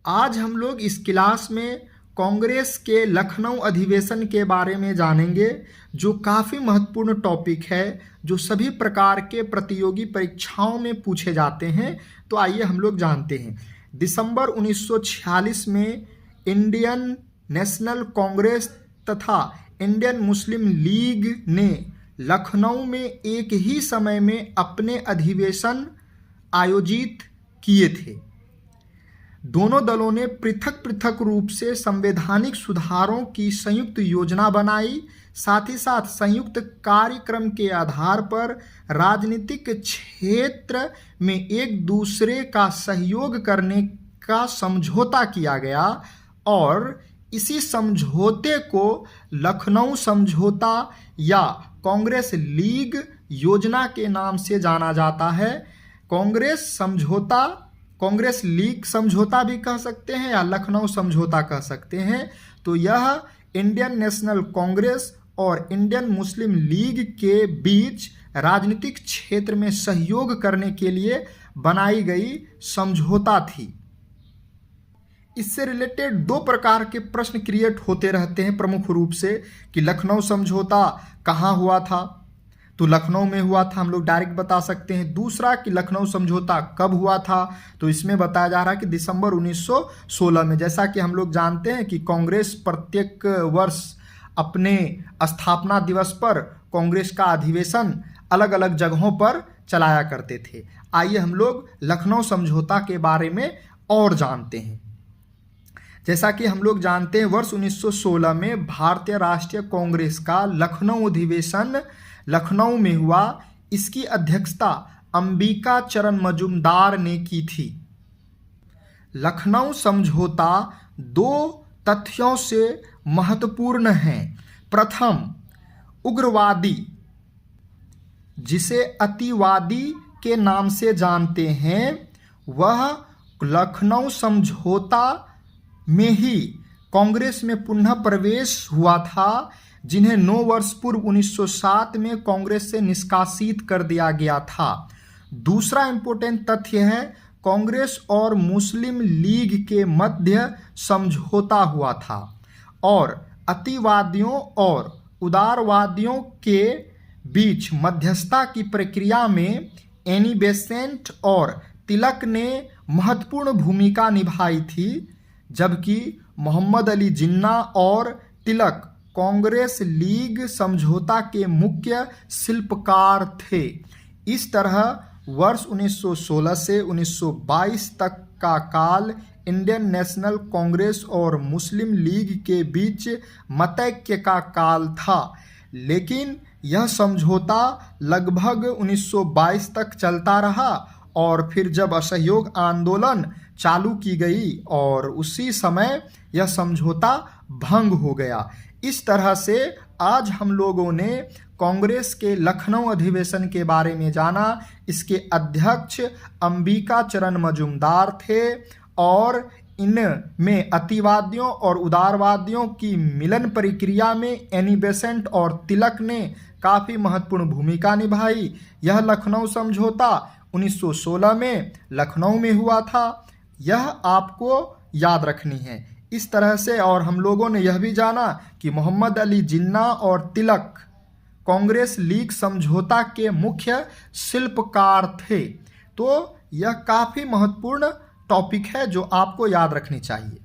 आज हम लोग इस क्लास में कांग्रेस के लखनऊ अधिवेशन के बारे में जानेंगे, जो काफ़ी महत्वपूर्ण टॉपिक है, जो सभी प्रकार के प्रतियोगी परीक्षाओं में पूछे जाते हैं। तो आइए हम लोग जानते हैं। दिसंबर 1946 में इंडियन नेशनल कांग्रेस तथा इंडियन मुस्लिम लीग ने लखनऊ में एक ही समय में अपने अधिवेशन आयोजित किए थे। दोनों दलों ने पृथक पृथक रूप से संवैधानिक सुधारों की संयुक्त योजना बनाई। साथ ही साथ संयुक्त कार्यक्रम के आधार पर राजनीतिक क्षेत्र में एक दूसरे का सहयोग करने का समझौता किया गया और इसी समझौते को लखनऊ समझौता या कांग्रेस लीग योजना के नाम से जाना जाता है। कांग्रेस लीग समझौता भी कह सकते हैं या लखनऊ समझौता कह सकते हैं। तो यह इंडियन नेशनल कांग्रेस और इंडियन मुस्लिम लीग के बीच राजनीतिक क्षेत्र में सहयोग करने के लिए बनाई गई समझौता थी। इससे रिलेटेड दो प्रकार के प्रश्न क्रिएट होते रहते हैं प्रमुख रूप से कि लखनऊ समझौता कहाँ हुआ था, तो लखनऊ में हुआ था, हम लोग डायरेक्ट बता सकते हैं। दूसरा कि लखनऊ समझौता कब हुआ था, तो इसमें बताया जा रहा है कि दिसंबर 1916 में। जैसा कि हम लोग जानते हैं कि कांग्रेस प्रत्येक वर्ष अपने स्थापना दिवस पर कांग्रेस का अधिवेशन अलग अलग जगहों पर चलाया करते थे। आइए हम लोग लखनऊ समझौता के बारे में और जानते हैं। जैसा कि हम लोग जानते हैं, वर्ष 1916 में भारतीय राष्ट्रीय कांग्रेस का लखनऊ अधिवेशन लखनऊ में हुआ। इसकी अध्यक्षता अंबिका चरण मजूमदार ने की थी। लखनऊ समझौता दो तथ्यों से महत्वपूर्ण है। प्रथम, उग्रवादी जिसे अतिवादी के नाम से जानते हैं, वह लखनऊ समझौता में ही कांग्रेस में पुनः प्रवेश हुआ था, जिन्हें 9 वर्ष पूर्व 1907 में कांग्रेस से निष्कासित कर दिया गया था। दूसरा इंपॉर्टेंट तथ्य है, कांग्रेस और मुस्लिम लीग के मध्य समझौता हुआ था और अतिवादियों और उदारवादियों के बीच मध्यस्थता की प्रक्रिया में एनी बेसेंट और तिलक ने महत्वपूर्ण भूमिका निभाई थी, जबकि मोहम्मद अली जिन्ना और तिलक कांग्रेस लीग समझौता के मुख्य शिल्पकार थे। इस तरह वर्ष 1916 से 1922 तक का काल इंडियन नेशनल कांग्रेस और मुस्लिम लीग के बीच मतैक्य का काल था, लेकिन यह समझौता लगभग 1922 तक चलता रहा और फिर जब असहयोग आंदोलन चालू की गई और उसी समय यह समझौता भंग हो गया। इस तरह से आज हम लोगों ने कांग्रेस के लखनऊ अधिवेशन के बारे में जाना। इसके अध्यक्ष अंबिका चरण मजूमदार थे और इनमें अतिवादियों और उदारवादियों की मिलन प्रक्रिया में एनी बेसेंट और तिलक ने काफ़ी महत्वपूर्ण भूमिका निभाई। यह लखनऊ समझौता 1916 में लखनऊ में हुआ था। यह आपको याद रखनी है। इस तरह से और हम लोगों ने यह भी जाना कि मोहम्मद अली जिन्ना और तिलक कांग्रेस लीग समझौता के मुख्य शिल्पकार थे। तो यह काफ़ी महत्वपूर्ण टॉपिक है जो आपको याद रखनी चाहिए।